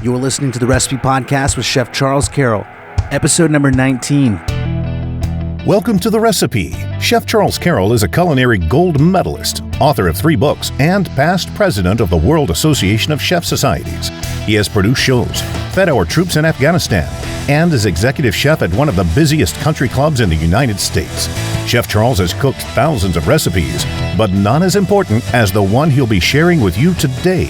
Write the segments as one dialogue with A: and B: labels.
A: You're listening to the Recipe Podcast with Chef Charles Carroll, episode number 19.
B: Welcome to The Recipe. Chef Charles Carroll is a culinary gold medalist, author of 3 books, and past president of the World Association of Chef Societies. He has produced shows, fed our troops in Afghanistan, and is executive chef at one of the busiest country clubs in the United States. Chef Charles has cooked thousands of recipes, but none as important as the one he'll be sharing with you today,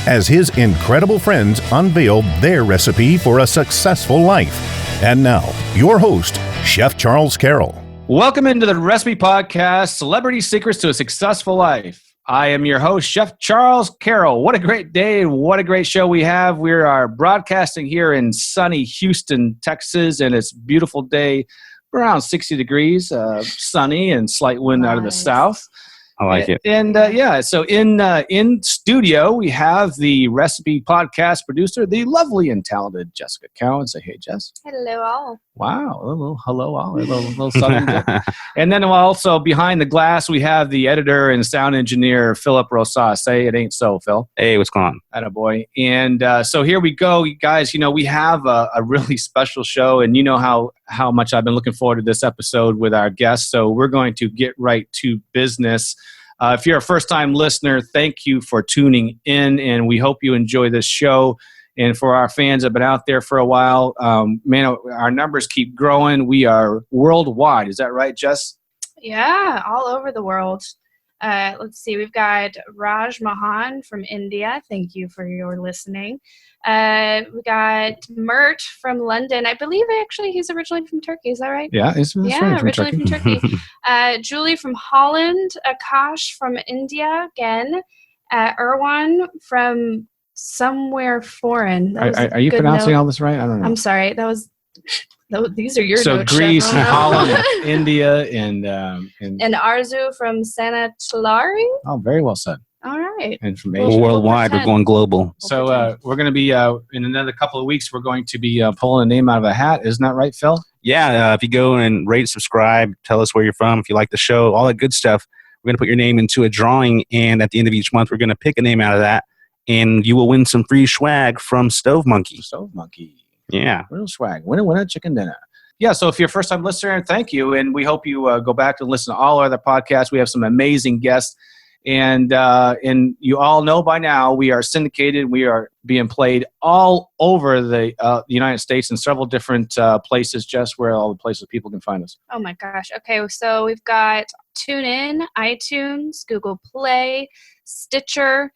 B: as his incredible friends unveil their recipe for a successful life. And now, your host, Chef Charles Carroll.
C: Welcome into the Recipe Podcast, Celebrity Secrets to a Successful Life. I am your host, Chef Charles Carroll. What a great day and what a great show we have. We are broadcasting here in sunny Houston, Texas, and it's a beautiful day, around 60 degrees, sunny and slight wind out of the south.
D: I like it.
C: And so in studio, we have the Recipe Podcast producer, the lovely and talented Jessica Cowan. Say, hey, Jess.
E: Hello, all.
C: Wow, a little hello, all, a little southern. And then also behind the glass, we have the editor and sound engineer, Philip Rosas. Say, it ain't so, Phil.
D: Hey, what's going on?
C: Attaboy. And so here we go, guys. You know, we have a really special show, and you know how much I've been looking forward to this episode with our guests. So we're going to get right to business. If you're a first-time listener, thank you for tuning in, and we hope you enjoy this show. And for our fans that have been out there for a while, man, our numbers keep growing. We are worldwide. Is that right, Jess?
E: Yeah, all over the world. Let's see. We've got Raj Mahan from India. Thank you for your listening. We got Mert from London. I believe actually he's originally from Turkey. Is that right?
C: Yeah,
E: originally from Turkey. Julie from Holland. Akash from India again. Erwan from somewhere foreign.
C: Are you pronouncing all this right? I don't know.
E: I'm sorry. These are your
C: so
E: notes.
C: Greece, and Holland, India, and
E: Arzu from Sanatolari.
C: Oh, very well said.
E: All right.
C: And from Asia.
D: Worldwide, we're going global.
C: So we're going to be, in another couple of weeks, we're going to be pulling a name out of a hat. Isn't that right, Phil?
D: Yeah, if you go and rate, subscribe, tell us where you're from, if you like the show, all that good stuff, we're going to put your name into a drawing, and at the end of each month, we're going to pick a name out of that, and you will win some free swag from Stove Monkey.
C: Stove Monkey.
D: Yeah.
C: Real swag. Winner, chicken dinner. Yeah, so if you're a first-time listener, thank you, and we hope you go back and listen to all our other podcasts. We have some amazing guests, and you all know by now we are syndicated. We are being played all over the United States in several different places. Just where all the places people can find us.
E: Oh, my gosh. Okay, so we've got TuneIn, iTunes, Google Play, Stitcher,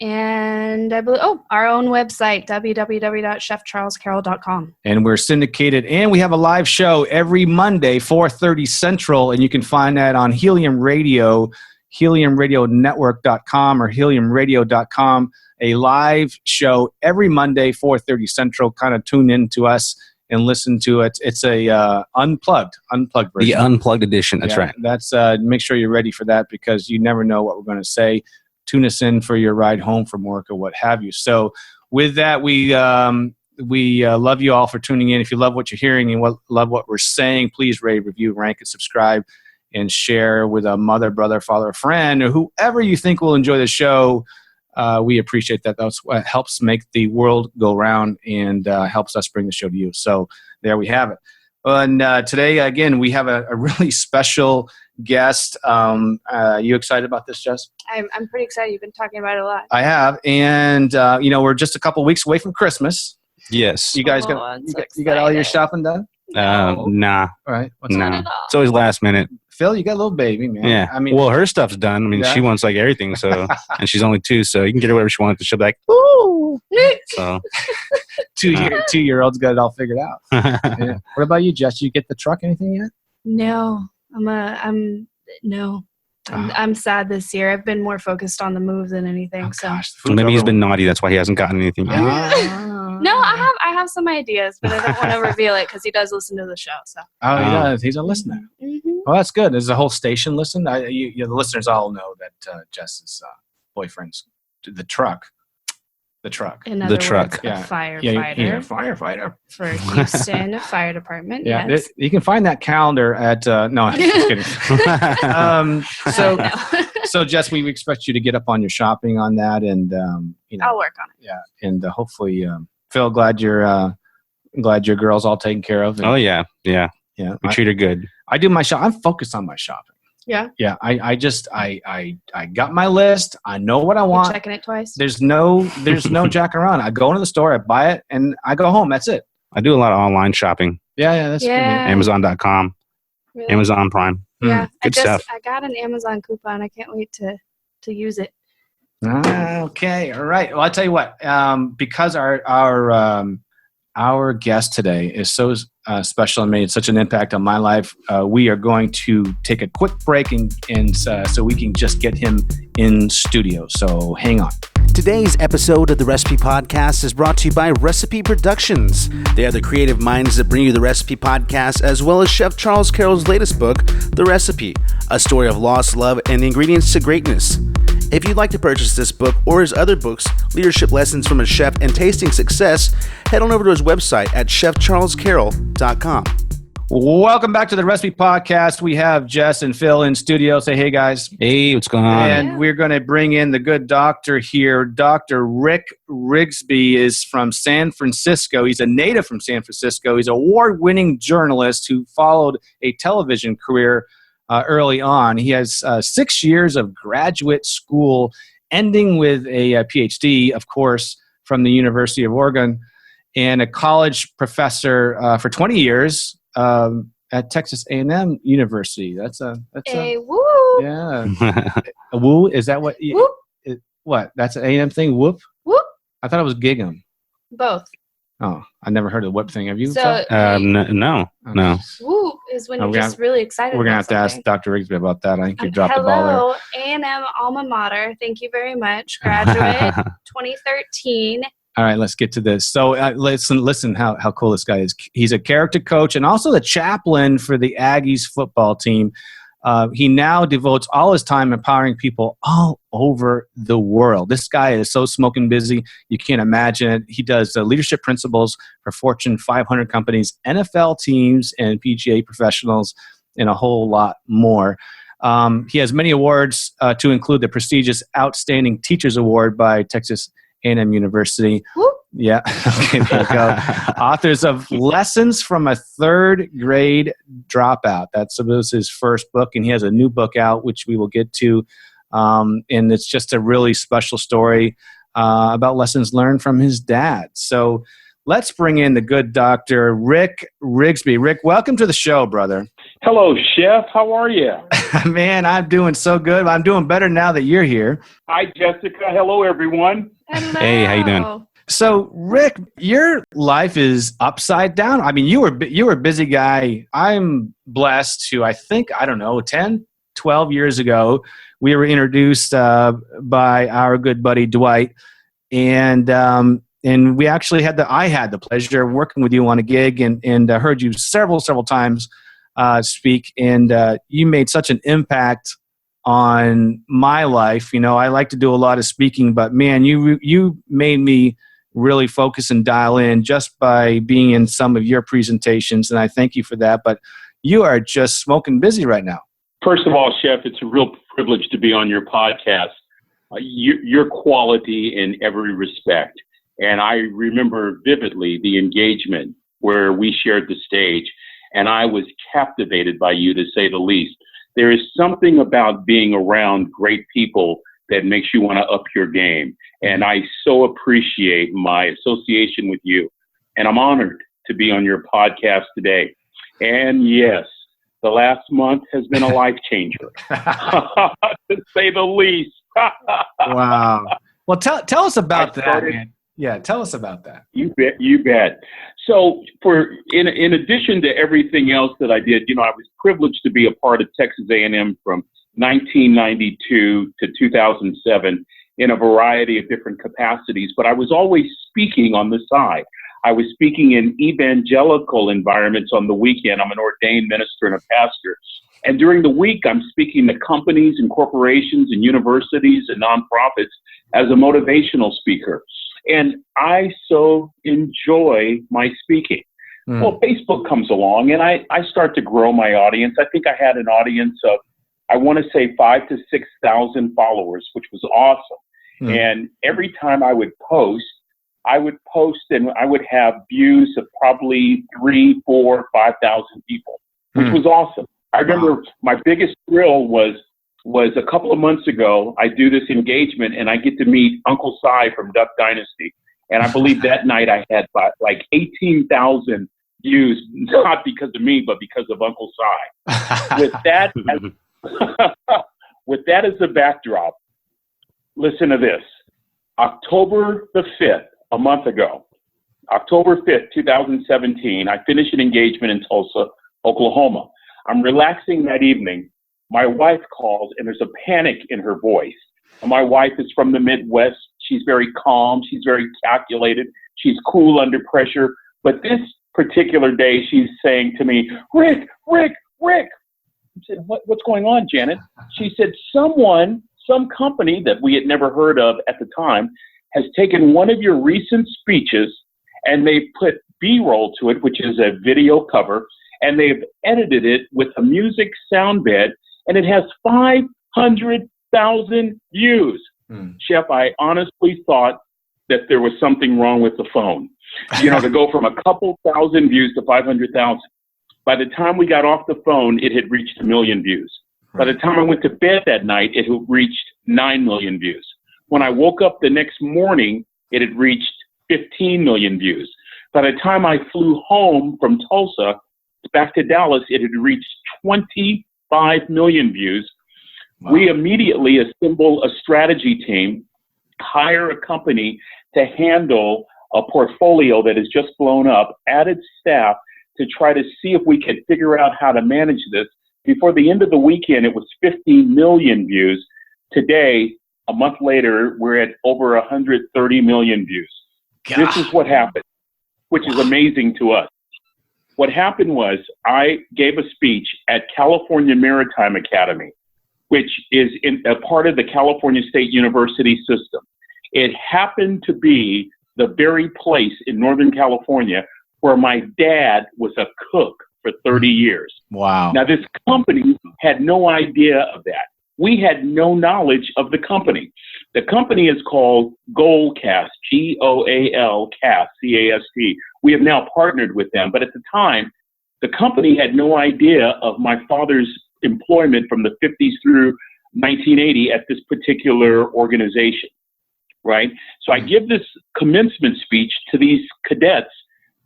E: and I believe, our own website, www.chefcharlescarroll.com.
C: And we're syndicated, and we have a live show every Monday, 4:30 Central, and you can find that on Helium Radio, heliumradionetwork.com or heliumradio.com, a live show every Monday, 4:30 Central. Kind of tune in to us and listen to it. It's a unplugged version.
D: The unplugged edition, that's right.
C: That's make sure you're ready for that, because you never know what we're going to say. Tune us in for your ride home from work or what have you. So with that, we love you all for tuning in. If you love what you're hearing and love what we're saying, please rate, review, rank, and subscribe, and share with a mother, brother, father, friend, or whoever you think will enjoy the show. We appreciate that. That's what helps make the world go round and helps us bring the show to you. So there we have it. And today, again, we have a really special guest. You excited about this, Jess?
E: I'm pretty excited. You've been talking about it a lot.
C: I have. And, we're just a couple weeks away from Christmas.
D: Yes.
C: You guys got all your shopping done?
D: Nah.
C: All right.
D: Nah. It's always last minute.
C: Phil, you got a little baby, man.
D: Yeah.
C: I mean,
D: well, her stuff's done. I mean, she wants like everything. So, and she's only 2, so you can get her whatever she wants. She'll be like, ooh. So,
C: 2-year-old's got it all figured out. Yeah. What about you, Jess? Did you get the truck? Anything yet?
E: No, I'm sad this year. I've been more focused on the move than anything.
C: Gosh,
D: maybe he's been naughty. That's why he hasn't gotten anything yet.
E: No, I have some ideas, but I don't want to reveal it because he does listen to the show. So.
C: Oh, he does. He's a listener.
E: Mm-hmm.
C: Well, that's good. Does the whole station listen? The listeners all know that Jess's boyfriend's the truck. The truck.
E: In other
D: truck.
E: Words,
C: yeah.
E: A firefighter.
C: Yeah, firefighter.
E: For Houston Fire Department.
C: Yeah,
E: yes.
C: You can find that calendar at, no, I'm just kidding. So, Jess, we expect you to get up on your shopping on that, and,
E: I'll work on it.
C: Yeah, and hopefully Phil, glad your girl's all taken care of.
D: Oh yeah.
C: Yeah.
D: We treat her good.
C: I do my shop. I'm focused on my shopping.
E: Yeah.
C: Yeah. I got my list. I know what I want.
E: You're checking it twice.
C: There's no jack around. I go into the store, I buy it, and I go home. That's it.
D: I do a lot of online shopping.
C: Yeah, that's good.
D: Amazon.com,
E: Really?
D: Amazon Prime.
E: Yeah.
D: Good stuff.
E: I got an Amazon coupon. I can't wait to use it.
C: Okay. All right. Well, I'll tell you what. Because our guest today is so special and made such an impact on my life, we are going to take a quick break and so we can just get him in studio. So hang on.
A: Today's episode of the Recipe Podcast is brought to you by Recipe Productions. They are the creative minds that bring you the Recipe Podcast, as well as Chef Charles Carroll's latest book, The Recipe, a story of lost love and ingredients to greatness. If you'd like to purchase this book or his other books, Leadership Lessons from a Chef and Tasting Success, head on over to his website at chefcharlescarroll.com.
C: Welcome back to the Recipe Podcast. We have Jess and Phil in studio. Say hey, guys.
D: Hey, what's going on?
C: And we're going to bring in the good doctor here. Dr. Rick Rigsby is from San Francisco. He's a native from San Francisco. He's an award-winning journalist who followed a television career early on. He has 6 years of graduate school, ending with a PhD, of course, from the University of Oregon, and a college professor for 20 years at Texas A&M University. That's a
E: woo.
C: Yeah. A woo? Is that what?
E: Whoop.
C: What? That's an A&M thing? Whoop?
E: Whoop.
C: I thought it was Gig'em.
E: Both.
C: Oh, I never heard of the whip thing. Have you?
E: So
D: No.
E: whoop is when you're just really excited.
C: We're going to have to
E: something.
C: ask Dr. Rigsby about that. I think you dropped the ball there.
E: Hello, A&M alma mater. Thank you very much. Graduate 2013.
C: All right, let's get to this. So listen how cool this guy is. He's a character coach and also the chaplain for the Aggies football team. He now devotes all his time empowering people all over the world. This guy is so smoking busy, you can't imagine it. He does leadership principles for Fortune 500 companies, NFL teams, and PGA professionals, and a whole lot more. He has many awards to include the prestigious Outstanding Teachers Award by Texas A&M University.
E: Whoop.
C: Yeah. Okay, there we go. Authors of Lessons from a Third Grade Dropout. That was his first book, and he has a new book out, which we will get to. And it's just a really special story about lessons learned from his dad. So let's bring in the good Dr. Rick Rigsby. Rick, welcome to the show, brother.
F: Hello, Chef. How are you?
C: Man, I'm doing so good. I'm doing better now that you're here.
F: Hi, Jessica. Hello, everyone.
E: Hello.
D: Hey, how you doing?
C: So, Rick, your life is upside down. I mean, you were a busy guy. I'm blessed to, I think, 10, 12 years ago, we were introduced by our good buddy Dwight, and we actually I had the pleasure of working with you on a gig, and heard you several times speak, and you made such an impact on my life. You know, I like to do a lot of speaking, but man, you made me really focus and dial in just by being in some of your presentations, and I thank you for that. But you are just smoking busy right now.
F: First of all, Chef, it's a real privilege to be on your podcast. Your quality in every respect. And I remember vividly the engagement where we shared the stage, and I was captivated by you, to say the least. There is something about being around great people that makes you want to up your game. And I so appreciate my association with you. And I'm honored to be on your podcast today. And yes, the last month has been a life changer, to say the least.
C: Wow. Well, tell us about that, man. Yeah, tell us about that.
F: You bet. So in addition to everything else that I did, I was privileged to be a part of Texas A&M from 1992 to 2007 in a variety of different capacities, but I was always speaking on the side. I was speaking in evangelical environments on the weekend. I'm an ordained minister and a pastor. And during the week, I'm speaking to companies and corporations and universities and nonprofits as a motivational speaker. And I so enjoy my speaking. Well, Facebook comes along, and I start to grow my audience. I think I had an audience of, I want to say 5,000 to 6,000 followers, which was awesome. And every time I would post, I would post and I would have views of probably 3, 4, 5,000 people, which was awesome. I remember my biggest thrill was a couple of months ago. I do this engagement and I get to meet Uncle Si from Duck Dynasty. And I believe that night I had like 18,000 views, not because of me, but because of Uncle Si. With that as the backdrop, listen to this. October the 5th, a month ago, October 5th, 2017, I finished an engagement in Tulsa, Oklahoma. I'm relaxing that evening. My wife calls and there's a panic in her voice. And my wife is from the Midwest. She's very calm. She's very calculated. She's cool under pressure. But this particular day, she's saying to me, Rick. I said, what's going on, Janet? She said, some company that we had never heard of at the time has taken one of your recent speeches and they put B-roll to it, which is a video cover, and they've edited it with a music sound bed, and it has 500,000 views. Chef, I honestly thought that there was something wrong with the phone. To go from a couple thousand views to 500,000. By the time we got off the phone, it had reached 1 million views. By the time I went to bed that night, it had reached 9 million views. When I woke up the next morning, it had reached 15 million views. By the time I flew home from Tulsa back to Dallas, it had reached 25 million views. Wow. We immediately assemble a strategy team, hire a company to handle a portfolio that has just blown up, added staff to try to see if we could figure out how to manage this. Before the end of the weekend, it was 50 million views. Today, a month later, we're at over 130 million views. God. This is what happened, which is amazing to us. What happened was I gave a speech at California Maritime Academy, which is a part of the California State University system. It happened to be the very place in Northern California where my dad was a cook for 30 years.
A: Wow.
F: Now, this company had no idea of that. We had no knowledge of the company. The company is called Goalcast, Goalcast, C-A-S-T. We have now partnered with them. But at the time, the company had no idea of my father's employment from the 50s through 1980 at this particular organization, right? So I give this commencement speech to these cadets,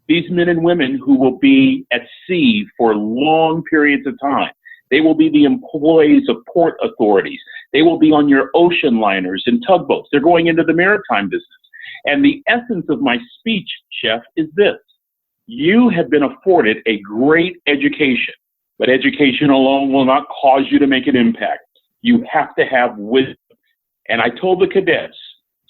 F: these men and women who will be at sea for long periods of time. They will be the employees of port authorities. They will be on your ocean liners and tugboats. They're going into the maritime business. And the essence of my speech, Chef, is this. You have been afforded a great education, but education alone will not cause you to make an impact. You have to have wisdom. And I told the cadets,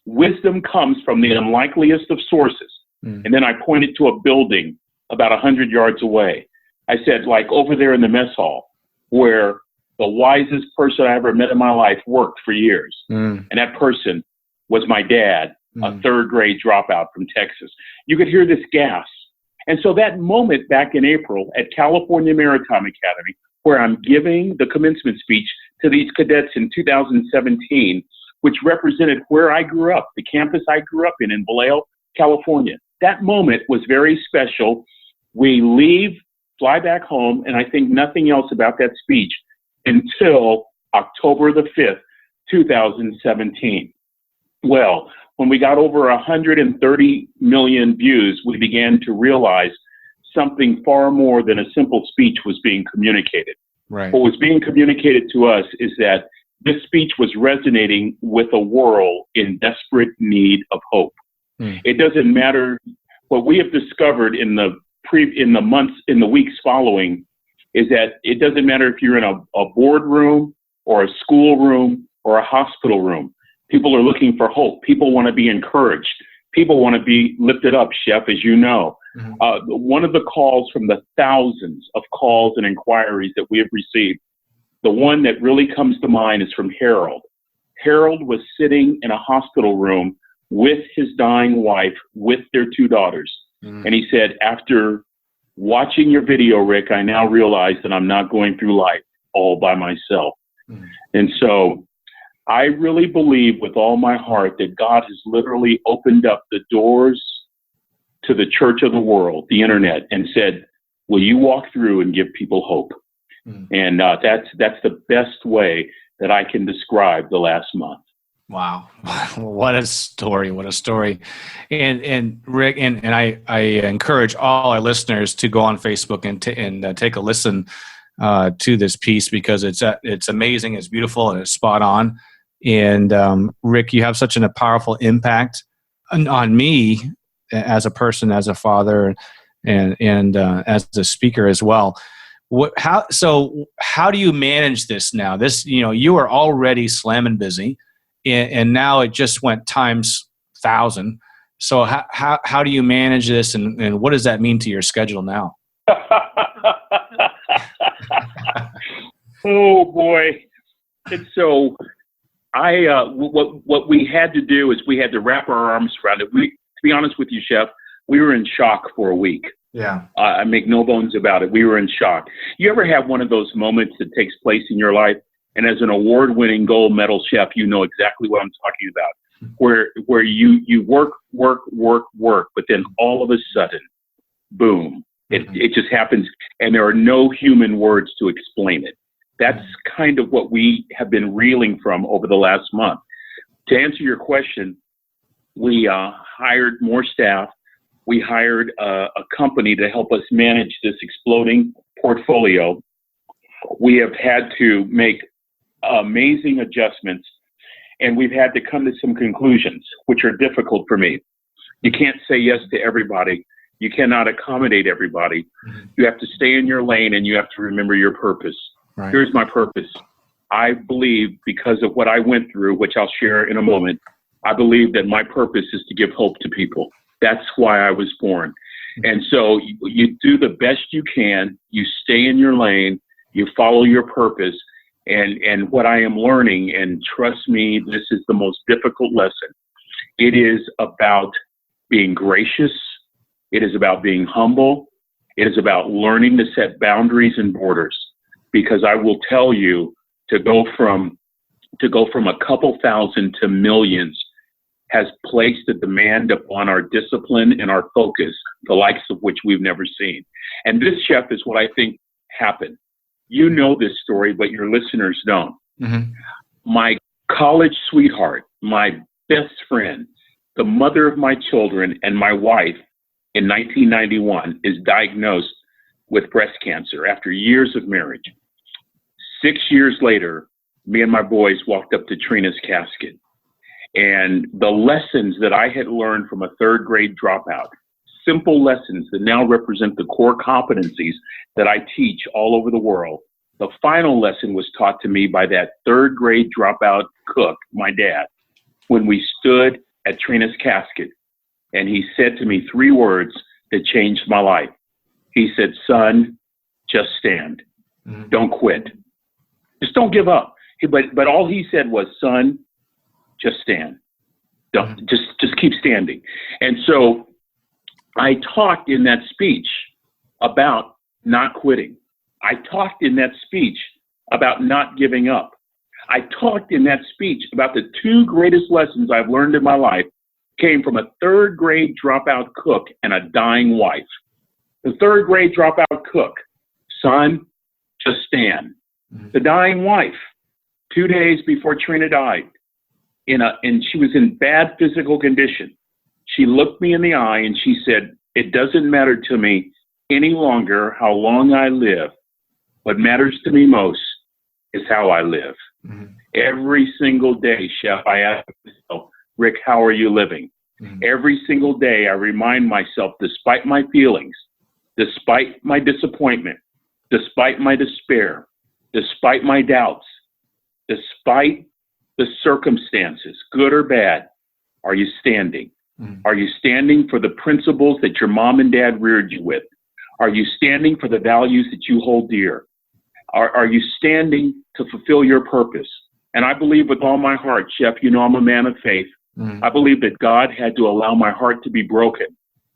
F: wisdom comes from the unlikeliest of sources. And then I pointed to a building about 100 yards away. I said, like over there in the mess hall, where the wisest person I ever met in my life worked for years. And that person was my dad, a third grade dropout from Texas. You could hear this gasp. And so that moment back in April at California Maritime Academy, where I'm giving the commencement speech to these cadets in 2017, which represented where I grew up, the campus I grew up in Vallejo, California. That moment was very special. We leave, fly back home, and I think nothing else about that speech until October the 5th, 2017. Well, when we got over 130 million views, we began to realize something far more than a simple speech was being communicated.
A: Right.
F: What was being communicated to us is that this speech was resonating with a world in desperate need of hope. It doesn't matter. What we have discovered in the weeks following is that it doesn't matter if you're in a boardroom or a school room or a hospital room. People are looking for hope. People want to be encouraged. People want to be lifted up, Chef, as you know. One of the calls from the thousands of calls and inquiries that we have received, the one that really comes to mind is from Harold. Harold was sitting in a hospital room with his dying wife, with their 2 daughters. And he said, after watching your video, Rick, I now realize that I'm not going through life all by myself. And so I really believe with all my heart that God has literally opened up the doors to the church of the world, the internet, and said, will you walk through and give people hope? And that's the best way that I can describe the last month.
C: Wow. What a story. What a story. And Rick, and I encourage all our listeners to go on Facebook and take a listen to this piece, because it's amazing, it's beautiful, and it's spot on. And Rick, you have such a powerful impact on me as a person, as a father, and as a speaker as well. How do you manage this now? This, you are already slamming busy, and now it just went times 1,000. So how do you manage this, and what does that mean to your schedule now?
F: Oh boy. And so what we had to do is we had to wrap our arms around it. To be honest with you, Chef, we were in shock for a week.
C: Yeah.
F: I make no bones about it. We were in shock. You ever have one of those moments that takes place in your life, and as an award-winning gold medal chef, you know exactly what I'm talking about, where you work, but then all of a sudden, boom, it just happens, and there are no human words to explain it. That's kind of what we have been reeling from over the last month. To answer your question, we hired more staff. We hired a company to help us manage this exploding portfolio. We have had to make amazing adjustments, and we've had to come to some conclusions, which are difficult for me. You can't say yes to everybody. You cannot accommodate everybody. You have to stay in your lane, and you have to remember your purpose. Right. Here's my purpose. I believe, because of what I went through, which I'll share in a moment, I believe that my purpose is to give hope to people. That's why I was born. And so you do the best you can. You stay in your lane. You follow your purpose. And what I am learning, and trust me, this is the most difficult lesson. It is about being gracious. It is about being humble. It is about learning to set boundaries and borders. Because I will tell you, to go from a couple thousand to millions has placed a demand upon our discipline and our focus, the likes of which we've never seen. And this, Chef, is what I think happened. You know this story, but your listeners don't. Mm-hmm. My college sweetheart, my best friend, the mother of my children, and my wife in 1991 is diagnosed with breast cancer after years of marriage. 6 years later, me and my boys walked up to Trina's casket. And the lessons that I had learned from a third grade dropout, simple lessons that now represent the core competencies that I teach all over the world. The final lesson was taught to me by that third grade dropout cook, my dad, when we stood at Trina's casket. And he said to me 3 words that changed my life. He said, son, just stand. Mm-hmm. Don't quit. Just don't give up. But all he said was, son, just stand. Don't just keep standing. And so I talked in that speech about not quitting. I talked in that speech about not giving up. I talked in that speech about the 2 greatest lessons I've learned in my life came from a third grade dropout cook and a dying wife. The third grade dropout cook, son, just stand. The dying wife, 2 days before Trina died, and she was in bad physical condition. She looked me in the eye and she said, it doesn't matter to me any longer how long I live. What matters to me most is how I live. Mm-hmm. Every single day, Chef, I ask myself, Rick, how are you living? Mm-hmm. Every single day, I remind myself, despite my feelings, despite my disappointment, despite my despair, despite my doubts, despite the circumstances, good or bad, are you standing? Mm-hmm. Are you standing for the principles that your mom and dad reared you with? Are you standing for the values that you hold dear? Are you standing to fulfill your purpose? And I believe with all my heart, Chef, you know I'm a man of faith. Mm-hmm. I believe that God had to allow my heart to be broken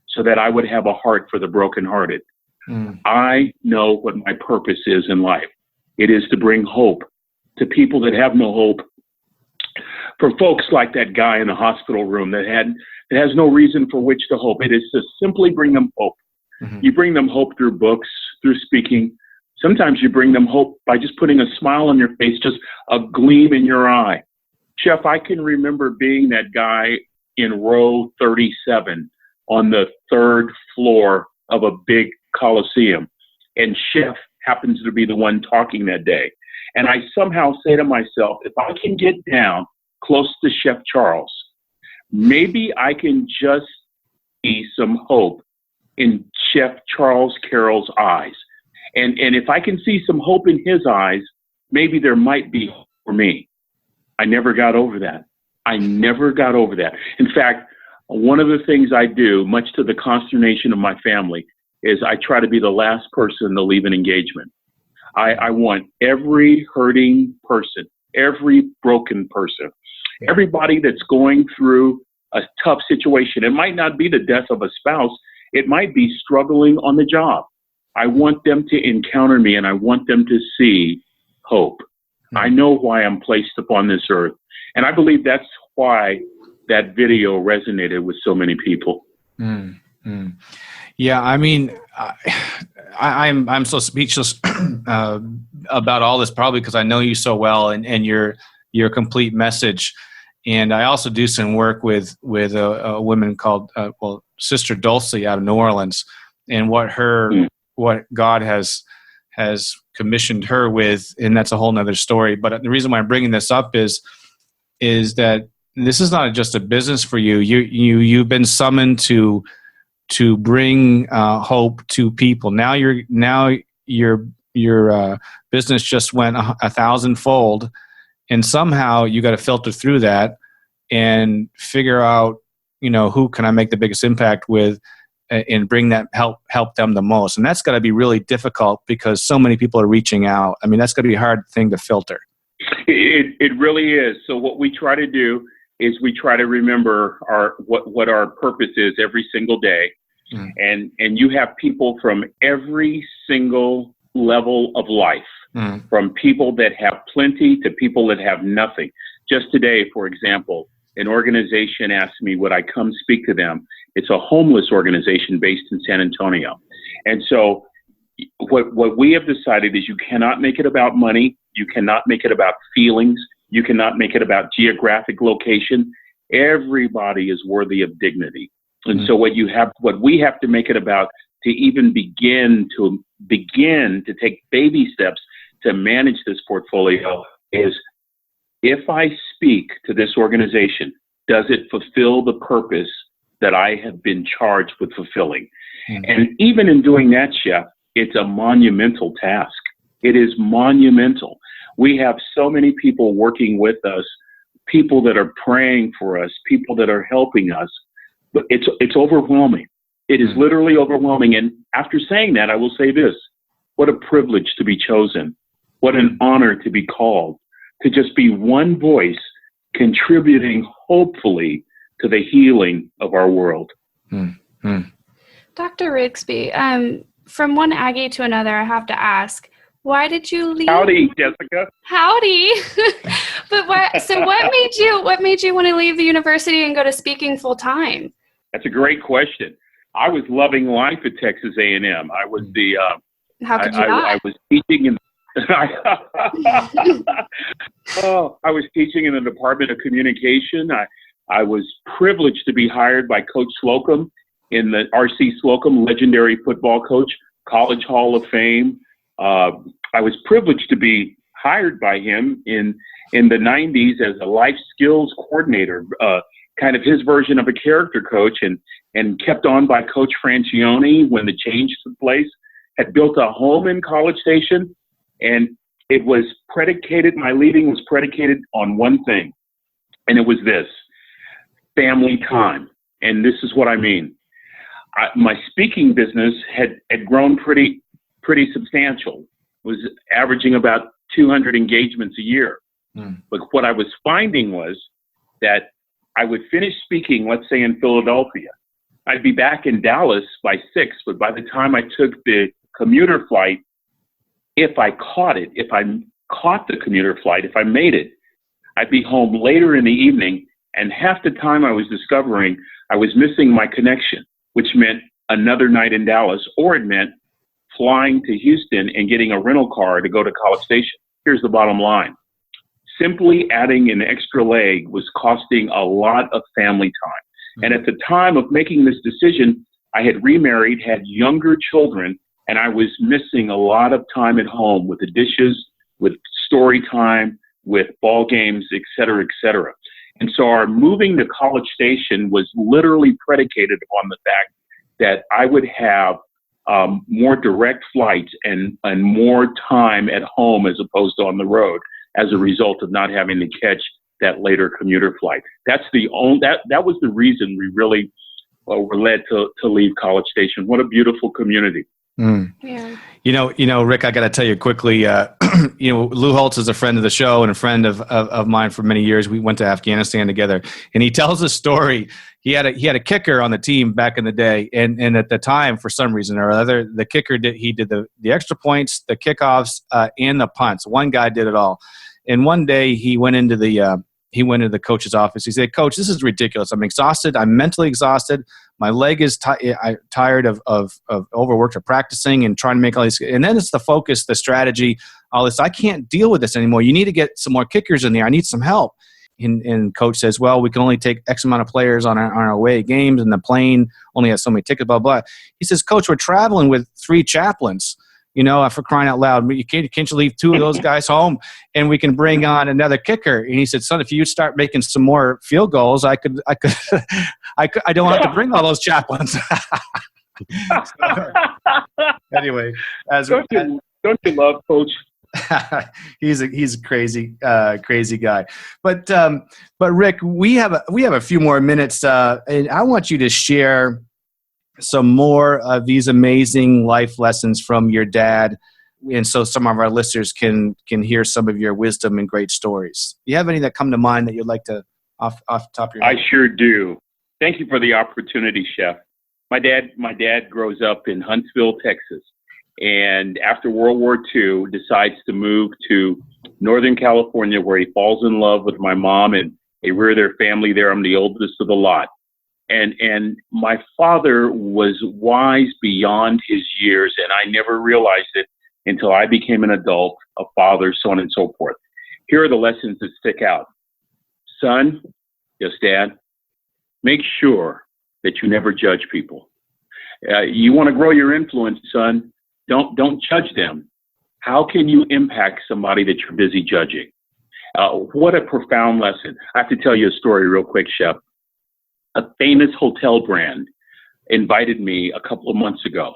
F: so that I would have a heart for the brokenhearted. Mm-hmm. I know what my purpose is in life. It is to bring hope to people that have no hope. For folks like that guy in the hospital room that has no reason for which to hope, it is to simply bring them hope. Mm-hmm. You bring them hope through books, through speaking. Sometimes you bring them hope by just putting a smile on your face, just a gleam in your eye. Chef, I can remember being that guy in row 37 on the 3rd floor of a big coliseum, and Chef happens to be the one talking that day. And I somehow say to myself, if I can get down close to Chef Charles, maybe I can just see some hope in Chef Charles Carroll's eyes. And if I can see some hope in his eyes, maybe there might be hope for me. I never got over that. In fact, one of the things I do, much to the consternation of my family, is I try to be the last person to leave an engagement. I want every hurting person, every broken person, everybody that's going through a tough situation. It might not be the death of a spouse. It might be struggling on the job. I want them to encounter me, and I want them to see hope. I know why I'm placed upon this earth. And I believe that's why that video resonated with so many people.
C: Mm-hmm. Yeah, I mean, I'm so speechless about all this, probably because I know you so well and your complete message. And I also do some work with a woman called Sister Dulce out of New Orleans, and what God has commissioned her with, and that's a whole nother story. But the reason why I'm bringing this up is that this is not just a business for you. You've been summoned to bring hope to people. Now your business just went 1,000-fold, and somehow you got to filter through that and figure out, who can I make the biggest impact with, and bring that help them the most. And that's got to be really difficult because so many people are reaching out. I mean, that's got to be a hard thing to filter.
F: It really is. So what we try to do is we try to remember what our purpose is every single day. Mm. And you have people from every single level of life, from people that have plenty to people that have nothing. Just today, for example, an organization asked me would I come speak to them. It's a homeless organization based in San Antonio. And so what we have decided is you cannot make it about money. You cannot make it about feelings. You cannot make it about geographic location. Everybody is worthy of dignity. And so what we have to make it about to even begin to take baby steps to manage this portfolio is, if I speak to this organization, does it fulfill the purpose that I have been charged with fulfilling? Mm-hmm. And even in doing that, Chef, it's a monumental task. It is monumental. We have so many people working with us, people that are praying for us, people that are helping us, but it's overwhelming. It is literally overwhelming. And after saying that, I will say this: what a privilege to be chosen. What an honor to be called, to just be one voice contributing, hopefully, to the healing of our world.
E: Dr. Rigsby, from one Aggie to another, I have to ask, why did you leave?
F: Howdy, Jessica.
E: Howdy. But what made you want to leave the university and go to speaking full time?
F: That's a great question. I was loving life at Texas A&M. I was
E: How could you not?
F: I was teaching in I was teaching in the Department of Communication. I was privileged to be hired by Coach Slocum, in the R.C. Slocum, legendary football coach, College Hall of Fame. I was privileged to be hired by him in the 90s as a life skills coordinator, kind of his version of a character coach, and kept on by Coach Francione when the change took place. Had built a home in College Station. And it was predicated, my leaving was predicated on one thing, and it was this: family time. And this is what I mean. My speaking business had grown pretty substantial, was averaging about 200 engagements a year. But what I was finding was that I would finish speaking, let's say in Philadelphia. I'd be back in Dallas by 6, but by the time I took the commuter flight, if I caught the commuter flight, if I made it, I'd be home later in the evening, and half the time I was discovering I was missing my connection, which meant another night in Dallas, or it meant flying to Houston and getting a rental car to go to College Station. Here's the bottom line. Simply adding an extra leg was costing a lot of family time. And at the time of making this decision, I had remarried, had younger children, and I was missing a lot of time at home with the dishes, with story time, with ball games, et cetera, et cetera. And so our moving to College Station was literally predicated upon the fact that I would have more direct flights and more time at home as opposed to on the road as a result of not having to catch that later commuter flight. That was the reason we really were led to leave College Station. What a beautiful community.
C: Mm.
E: Yeah.
C: You know, Rick, I got to tell you quickly, Lou Holtz is a friend of the show and a friend of mine for many years. We went to Afghanistan together, and he tells a story. He had a kicker on the team back in the day, and at the time, for some reason or other, the kicker did the extra points, the kickoffs, and the punts. One guy did it all. And one day he went into the coach's office. He said, "Coach, this is ridiculous. I'm exhausted. I'm mentally exhausted. My leg is tired of overworked of practicing and trying to make all these. And then it's the focus, the strategy, all this. I can't deal with this anymore. You need to get some more kickers in there. I need some help." And coach says, "Well, we can only take X amount of players on our away games, and the plane only has so many tickets, blah, blah." He says, "Coach, we're traveling with 3 chaplains. For crying out loud, can't you leave 2 of those guys home and we can bring on another kicker?" And he said, "Son, if you start making some more field goals, I don't have to bring all those chaplains." Anyway,
F: don't you love Coach?
C: he's a crazy guy. But Rick, we have a few more minutes, and I want you to share some more of these amazing life lessons from your dad, and so some of our listeners can hear some of your wisdom and great stories. Do you have any that come to mind that you'd like to off the top of your head?
F: I sure do. Thank you for the opportunity, Chef. My dad grows up in Huntsville, Texas, and after World War II decides to move to Northern California, where he falls in love with my mom, and they rear their family there. I'm the oldest of the lot. And my father was wise beyond his years, and I never realized it until I became an adult, a father, so on and so forth. Here are the lessons that stick out. Son, yes, Dad, make sure that you never judge people. You want to grow your influence, son, don't judge them. How can you impact somebody that you're busy judging? What a profound lesson. I have to tell you a story real quick, Chef. A famous hotel brand invited me a couple of months ago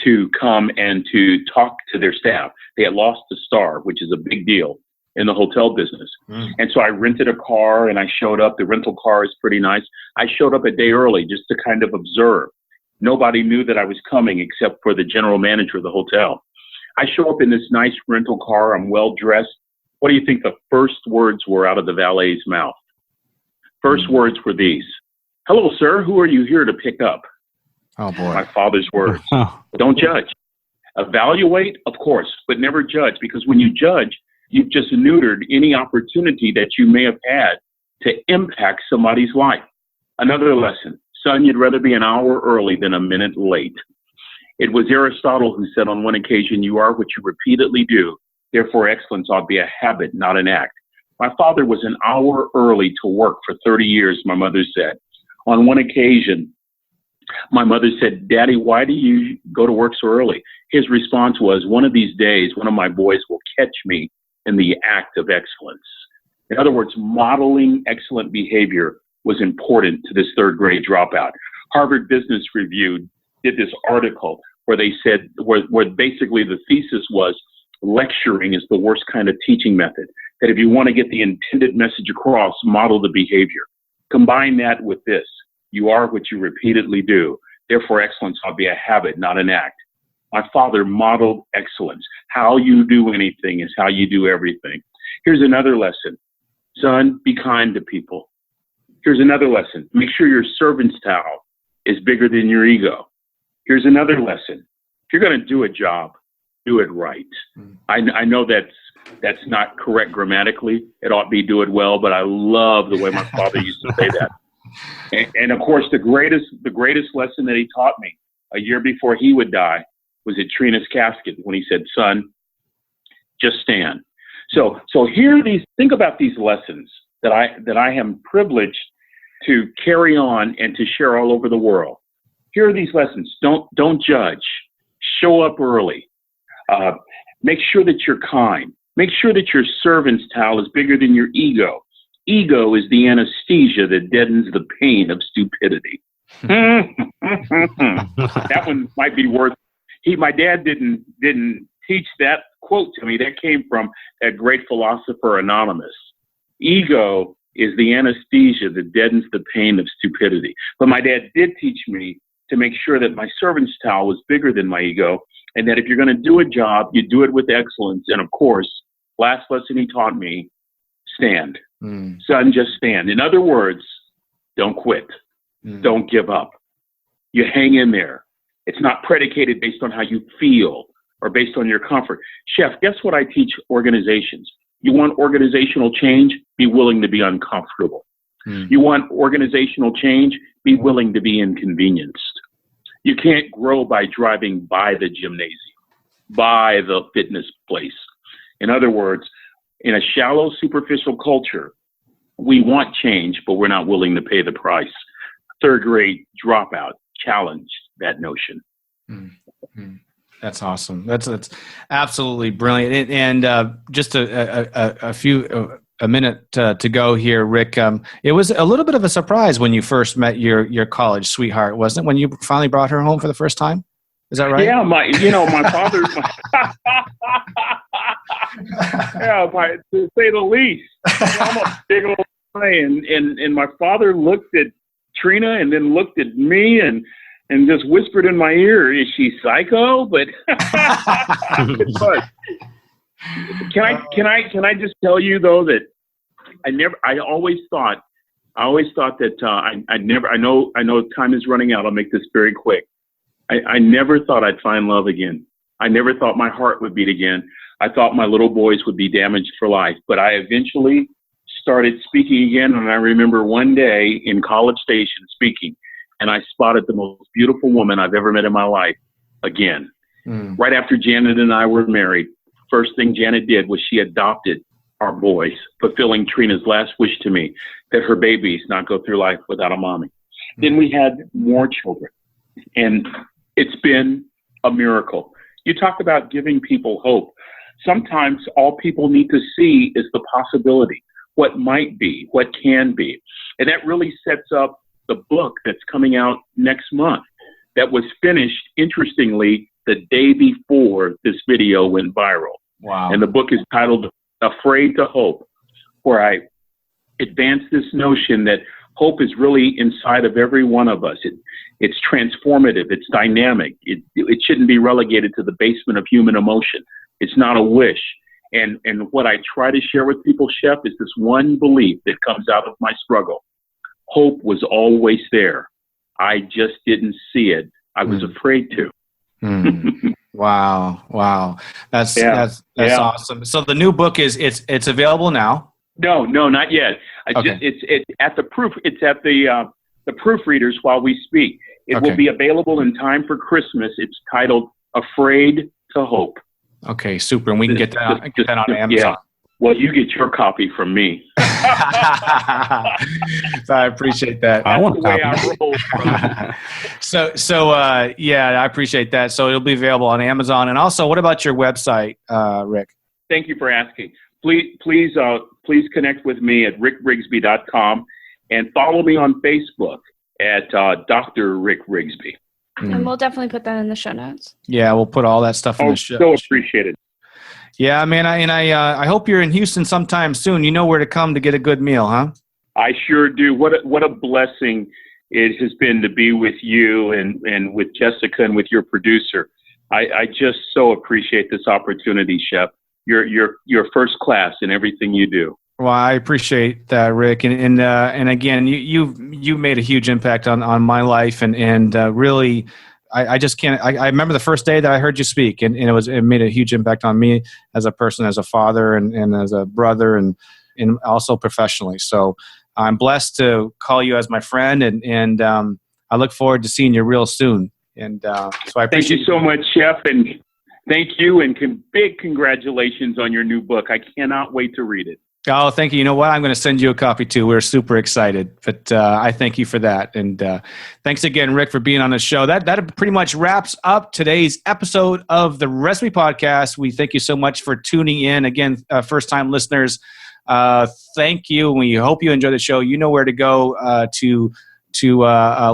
F: to come and to talk to their staff. They had lost a star, which is a big deal in the hotel business. And so I rented a car and I showed up. The rental car is pretty nice. I showed up a day early just to kind of observe. Nobody knew that I was coming except for the general manager of the hotel. I show up in this nice rental car. I'm well dressed. What do you think the first words were out of the valet's mouth? First words were these: "Hello, sir. Who are you here to pick up?"
C: Oh, boy.
F: My father's words. Don't judge. Evaluate, of course, but never judge, because when you judge, you've just neutered any opportunity that you may have had to impact somebody's life. Another lesson. Son, you'd rather be an hour early than a minute late. It was Aristotle who said on one occasion, "You are what you repeatedly do. Therefore, excellence ought to be a habit, not an act." My father was an hour early to work for 30 years, my mother said. On one occasion, my mother said, "Daddy, why do you go to work so early?" His response was, "One of these days, one of my boys will catch me in the act of excellence." In other words, modeling excellent behavior was important to this 3rd grade dropout. Harvard Business Review did this article where they said, where basically the thesis was, lecturing is the worst kind of teaching method. That if you want to get the intended message across, model the behavior. Combine that with this: you are what you repeatedly do. Therefore, excellence ought to be a habit, not an act. My father modeled excellence. How you do anything is how you do everything. Here's another lesson. Son, be kind to people. Here's another lesson. Make sure your servant's towel is bigger than your ego. Here's another lesson. If you're going to do a job, do it right. I know that's not correct grammatically. It ought to be do it well, but I love the way my father used to say that. And of course, the greatest lesson that he taught me a year before he would die was at Trina's casket when he said, "Son, just stand." So think about these lessons that I am privileged to carry on and to share all over the world. Here are these lessons. Don't judge. Show up early. Make sure that you're kind. Make sure that your servant's towel is bigger than your ego. Ego is the anesthesia that deadens the pain of stupidity. That one might be worth. My dad didn't teach that quote to me. That came from that great philosopher Anonymous. Ego is the anesthesia that deadens the pain of stupidity. But my dad did teach me to make sure that my servant's towel was bigger than my ego, and that if you're going to do a job, you do it with excellence. And of course, last lesson he taught me, stand. Son, just stand. In other words, don't quit. Don't give up. You hang in there. It's not predicated based on how you feel or based on your comfort. Chef, guess what I teach organizations? You want organizational change? Be willing to be uncomfortable. You want organizational change? Be willing to be inconvenienced. You can't grow by driving by the gymnasium, by the fitness place. In other words, in a shallow, superficial culture, we want change, but we're not willing to pay the price. Third grade dropout challenged that notion.
C: That's awesome. That's absolutely brilliant. And just a minute to go here, Rick. It was a little bit of a surprise when you first met your college sweetheart, wasn't it? When you finally brought her home for the first time, is that right?
F: Yeah, my father. To say the least. I'm a big old guy, and my father looked at Trina and then looked at me and just whispered in my ear, "Is she psycho?" But can I just tell you though that I always thought that I know time is running out. I'll make this very quick. I never thought I'd find love again. I never thought my heart would beat again. I thought my little boys would be damaged for life, but I eventually started speaking again. And I remember one day in College Station speaking, and I spotted the most beautiful woman I've ever met in my life again. Right after Janet and I were married, first thing Janet did was she adopted our boys, fulfilling Trina's last wish to me, that her babies not go through life without a mommy. Then we had more children, and it's been a miracle. You talk about giving people hope. Sometimes all people need to see is the possibility, what might be, what can be. And that really sets up the book that's coming out next month, that was finished, interestingly, the day before this video went viral.
C: Wow.
F: And the book is titled Afraid to Hope, where I advance this notion that hope is really inside of every one of us. It's transformative. It's dynamic. It shouldn't be relegated to the basement of human emotion. It's not a wish. And what I try to share with people, Chef, is this one belief that comes out of my struggle. Hope was always there. I just didn't see it. I was afraid to.
C: Wow. That's awesome. So the new book it's available now?
F: No, not yet.
C: Okay.
F: It's at the proof. It's at the proofreaders while we speak. It will be available in time for Christmas. It's titled Afraid to Hope.
C: Okay, super. And we can get that on Amazon.
F: Yeah. Well, you get your copy from me.
C: I appreciate that.
D: I want a copy.
C: I appreciate that. So it'll be available on Amazon. And also, what about your website, Rick?
F: Thank you for asking. Please connect with me at rickrigsby.com and follow me on Facebook at Dr. Rick Rigsby.
E: And we'll definitely put that in the show notes.
C: Yeah, we'll put all that stuff in the show.
F: So appreciated.
C: Yeah, man. I hope you're in Houston sometime soon. You know where to come to get a good meal, huh?
F: I sure do. What a blessing it has been to be with you and with Jessica and with your producer. I just so appreciate this opportunity, Chef. You're first class in everything you do.
C: Well, I appreciate that, Rick, and again, you made a huge impact on my life, and really I just can't. I remember the first day that I heard you speak, and it made a huge impact on me as a person, as a father, and as a brother, and also professionally. So I'm blessed to call you as my friend, and I look forward to seeing you real soon. And so I appreciate.
F: Thank you so much, Chef, and thank you, and big congratulations on your new book. I cannot wait to read it.
C: Oh, thank you. You know what? I'm going to send you a copy too. We're super excited, but I thank you for that. And thanks again, Rick, for being on the show. That pretty much wraps up today's episode of the Recipe Podcast. We thank you so much for tuning in. Again, first-time listeners, thank you. We hope you enjoy the show. You know where to go to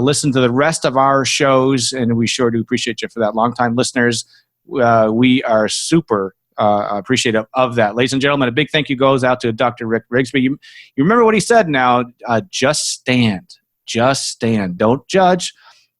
C: listen to the rest of our shows, and we sure do appreciate you for that. Long-time listeners, we are super appreciative of that. Ladies and gentlemen, a big thank you goes out to Dr. Rick Rigsby. You remember what he said now, just stand. Don't judge.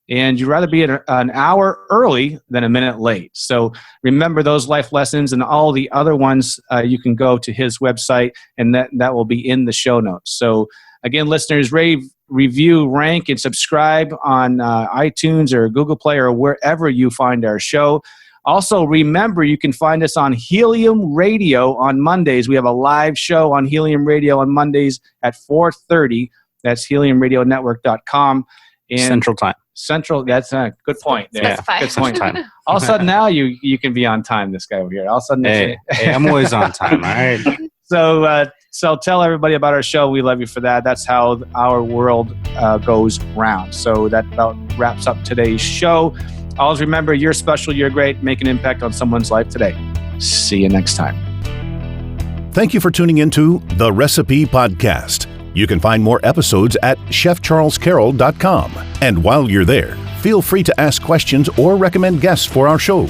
C: And you'd rather be an hour early than a minute late. So remember those life lessons and all the other ones. You can go to his website, and that will be in the show notes. So again, listeners, rave, review, rank, and subscribe on iTunes or Google Play or wherever you find our show. Also, remember, you can find us on Helium Radio on Mondays. We have a live show on Helium Radio on Mondays at 4:30. That's heliumradionetwork.com. And Central, that's a good point.
E: Yeah,
C: good point. All of a sudden now you can be on time, this guy over here. All of a sudden,
D: hey, I'm always on time, all right?
C: So tell everybody about our show. We love you for that. That's how our world goes round. So that about wraps up today's show. Always remember, you're special, you're great. Make an impact on someone's life today. See you next time.
B: Thank you for tuning into The Recipe Podcast. You can find more episodes at chefcharlescarroll.com. And while you're there, feel free to ask questions or recommend guests for our show.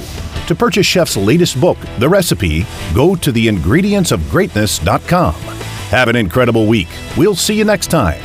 B: To purchase Chef's latest book, The Recipe, go to theingredientsofgreatness.com. Have an incredible week. We'll see you next time.